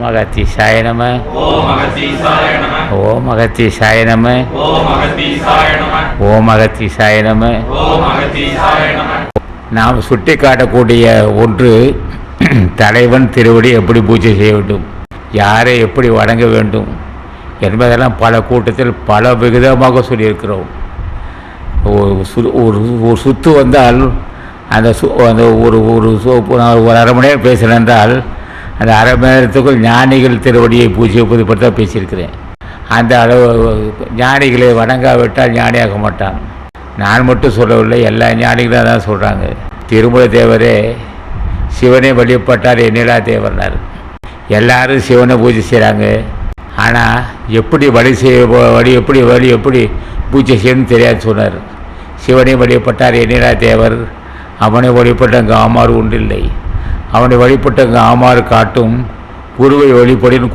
மகதீசாய நம. ஓம் அகத்தீசாய நம. ஓம் அகதீசாய நம. ஓம் அகத்தீசாய நம. ஓம் அகதீசாய நம. ஓம் அகத்தீசாய நம. நாம் சுட்டி காட்டக்கூடிய ஒன்று, தலைவன் திருவடி எப்படி பூஜை செய்ய வேண்டும், யாரை எப்படி வணங்க வேண்டும் என்பதெல்லாம் பல கூட்டத்தில் பல விகிதமாக சொல்லியிருக்கிறோம். ஒரு சுத்து வந்தால் அந்த அந்த ஒரு அரை மணி நேரம் பேசுகிறேன் என்றால் அந்த அரை மணி நேரத்துக்குள் ஞானிகள் திருவடியை பூஜிப்பது பற்றி தான் பேசியிருக்கிறேன். அந்த அளவு ஞானிகளை வணங்காவிட்டால் ஞானியாக மாட்டான். நான் மட்டும் சொல்லவில்லை, எல்லா ஞானிகளும் தான் சொல்கிறாங்க. திருமல தேவரே சிவனை வழிபட்டார் என்னிலா தேவர்னார். எல்லாரும் சிவனை பூஜை செய்கிறாங்க. ஆனால் எப்படி எப்படி பூஜை செய்யணும்னு தெரியாது சொன்னார். சிவனை வழிபட்டார் என்னிலா தேவர், அவனை வழிபட்டங்க ஆமாறு ஒன்றில்லை, அவனை வழிபட்டங்க ஆமாறு காட்டும் குருவை வழிபடின்